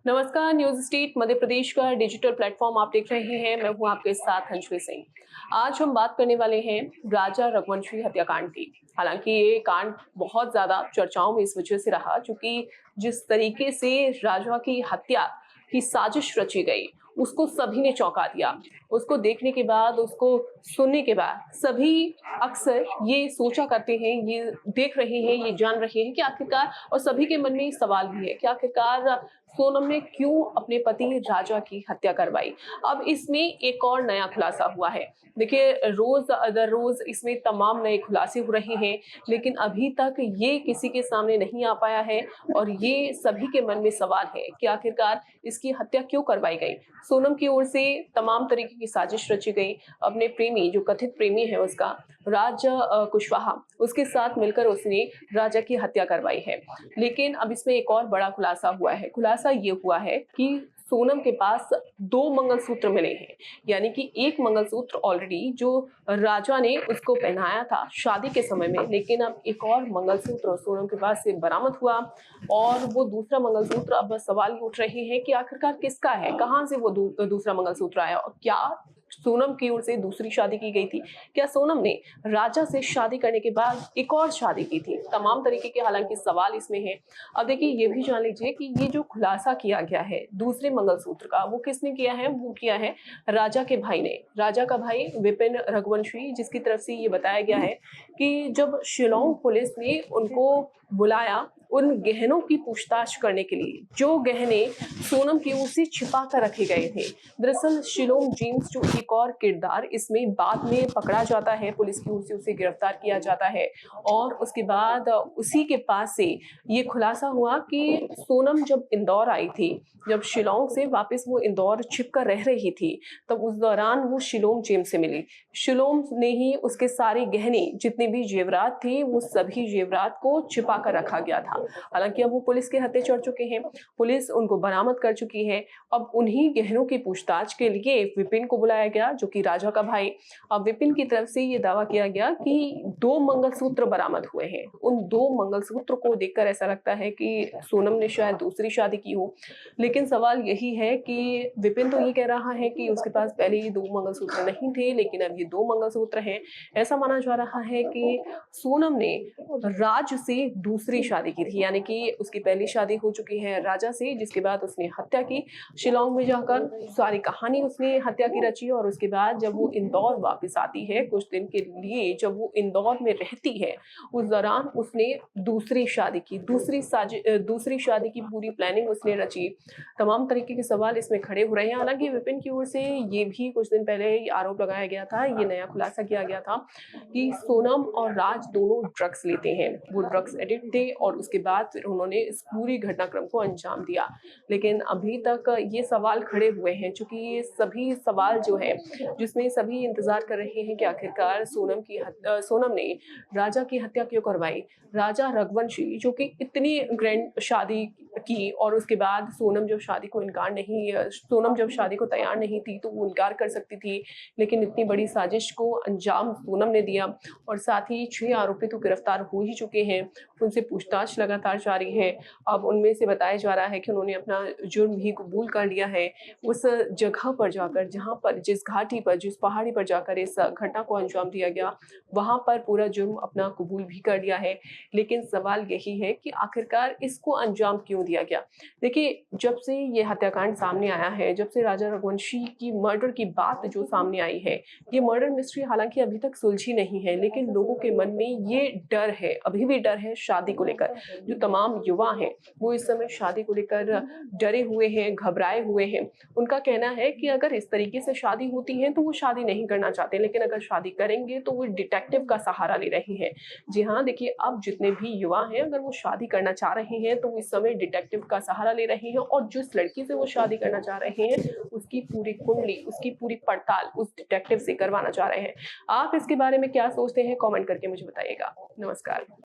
नमस्कार। News street Madhya Pradesh का digital platform आप देख रहे हैं। मैं हूं आपके साथ अंशुल सिंह। आज हम बात करने वाले हैं राजा रघुवंशी हत्याकांड की। हालांकि ये कांड बहुत ज्यादा चर्चाओं में इस वजह से रहा क्योंकि जिस तरीके से राजा की हत्या की साजिश रची गई उसको सभी ने चौंका दिया। उसको देखने के बाद, उसको सुनने के बाद सभी अक्सर ये सोचा करते हैं, ये देख रहे हैं, ये जान रहे हैं कि आखिरकार, और सभी के मन में सवाल भी है कि आखिरकार सोनम ने क्यों अपने पति राजा की हत्या करवाई। अब इसमें एक और नया खुलासा हुआ है। देखिए, रोज अदर रोज इसमें तमाम नए खुलासे हो रहे हैं, लेकिन अभी तक ये किसी के सामने नहीं आ पाया है और ये सभी के मन में सवाल है कि आखिरकार इसकी हत्या क्यों करवाई गई। सोनम की ओर से तमाम तरीके की साजिश रची गई। अपने प्रेमी, जो कथित प्रेमी है उसका, राज कुशवाहा, उसके साथ मिलकर उसने राजा की हत्या करवाई है। लेकिन अब इसमें एक और बड़ा खुलासा हुआ है। खुलासा ये हुआ है कि सोनम के पास 2 मंगलसूत्र मिले हैं। यानी कि एक मंगलसूत्र ऑलरेडी जो राजा ने उसको पहनाया था शादी के समय में, लेकिन अब एक और मंगलसूत्र सोनम के पास से बरामद हुआ। और वो दूसरा मंगलसूत्र, अब सवाल उठ रहे हैं कि आखिरकार किसका है, कहाँ से वो दूसरा मंगलसूत्र आया और क्या सोनम की ओर से दूसरी शादी की गई थी, क्या सोनम ने राजा से शादी करने के बाद एक और शादी की थी। तमाम तरीके के हालांकि सवाल इसमें हैं। अब देखिए, ये भी जान लीजिए कि ये जो खुलासा किया गया है दूसरे मंगलसूत्र का, वो किसने किया है? वो किया है राजा के भाई ने। राजा का भाई विपिन रघुवंशी, जिसकी तरफ से ये बताया गया है कि जब शिलोंग पुलिस ने उनको बुलाया उन गहनों की पूछताछ करने के लिए, जो गहने सोनम की ओर से छिपा कर रखे गए थे। दरअसल शिलोंग जेम्स जो एक और किरदार इसमें बाद में पकड़ा जाता है, पुलिस की ओर से उसे गिरफ्तार किया जाता है और उसके बाद उसी के पास से ये खुलासा हुआ कि सोनम जब इंदौर आई थी, जब शिलोंग से वापस वो इंदौर छिप कर रह रही थी, तब उस दौरान वो शिलोंग जेम्स से मिली। शिलोंग ने ही उसके सारे गहने, जितने भी जेवरात थे, वो सभी जेवरात को छिपा कर रखा गया था। हालांकि अब वो पुलिस के हत्थे चढ़ चुके हैं, पुलिस उनको बरामद कर चुकी है। अब उन्हीं गहनों की पूछताछ के लिए विपिन को बुलाया गया, जो कि राजा का भाई। अब विपिन की तरफ से ये दावा किया गया कि 2 मंगलसूत्र बरामद हुए हैं। उन 2 मंगलसूत्र को देखकर ऐसा लगता है कि सोनम ने शायद दूसरी शादी की हो। लेकिन सवाल यही है कि विपिन तो ये कह रहा है कि उसके पास पहले ही 2 मंगलसूत्र नहीं थे, लेकिन अब ये 2 मंगलसूत्र हैं। ऐसा माना जा रहा है कि सोनम ने राज से दूसरी शादी की थी, यानी कि उसकी पहली शादी हो चुकी है राजा से, जिसके बाद उसने हत्या की। शिलोंग में जाकर सारी कहानी उसने हत्या की रची और उसके बाद जब वो इंदौर वापस आती है कुछ दिन के लिए, जब वो इंदौर में रहती है, उस दौरान उसने दूसरी शादी की, दूसरी शादी की पूरी प्लानिंग उसने रची। तमाम तरीके के सवाल इसमें खड़े हो रहे हैं। हालांकि विपिन की ओर से ये भी कुछ दिन पहले ये आरोप लगाया गया था, ये नया खुलासा किया गया था कि सोनम और राज दोनों ड्रग्स लेते हैं, वो ड्रग्स एडिक्ट थे और उसके बाद फिर उन्होंने इस पूरी घटनाक्रम को अंजाम दिया। लेकिन अभी तक ये सवाल खड़े हुए हैं, चूंकि ये सभी सवाल जो है, जिसमें सभी इंतजार कर रहे हैं कि आखिरकार सोनम ने राजा की हत्या क्यों करवाई। राजा रघुवंशी, जो कि इतनी ग्रैंड शादी की और उसके बाद सोनम जब शादी को तैयार नहीं थी तो वो इनकार कर सकती थी, लेकिन इतनी बड़ी साजिश को अंजाम सोनम ने दिया। और साथ ही 6 आरोपी तो गिरफ्तार हो ही चुके हैं, उनसे पूछताछ लगातार जारी है। अब उनमें से बताया जा रहा है कि उन्होंने अपना जुर्म भी कबूल कर लिया है। उस जगह पर जाकर, जहां पर, जिस घाटी पर, जिस पहाड़ी पर जाकर इस घटना को अंजाम दिया गया, वहां पर पूरा जुर्म अपना कबूल भी कर लिया है। लेकिन सवाल यही है कि आखिरकार इसको अंजाम क्यों दिया गया। देखिए, जब से ये हत्याकांड सामने आया है, जब से राजा रघुवंशी की मर्डर की बात जो सामने आई है, ये मर्डर मिस्ट्री हालांकि अभी तक सुलझी नहीं है, लेकिन लोगों के मन में ये डर है, अभी भी डर है शादी को लेकर। जो तमाम युवा हैं वो इस समय शादी को लेकर डरे हुए हैं, घबराए हुए हैं। उनका कहना है कि अगर इस तरीके से शादी होती है तो वो शादी नहीं करना चाहते, लेकिन अगर शादी करेंगे तो वो डिटेक्टिव का सहारा ले रहे हैं। जी हाँ, देखिए, अब जितने भी युवा हैं, अगर वो शादी करना चाह रहे हैं तो वो इस समय डिटेक्टिव का सहारा ले रहे हैं और जिस लड़की से वो शादी करना चाह रहे हैं उसकी पूरी कुंडली, उसकी पूरी पड़ताल उस डिटेक्टिव से करवाना चाह रहे हैं। आप इसके बारे में क्या सोचते हैं? कमेंट करके मुझे बताइएगा। नमस्कार।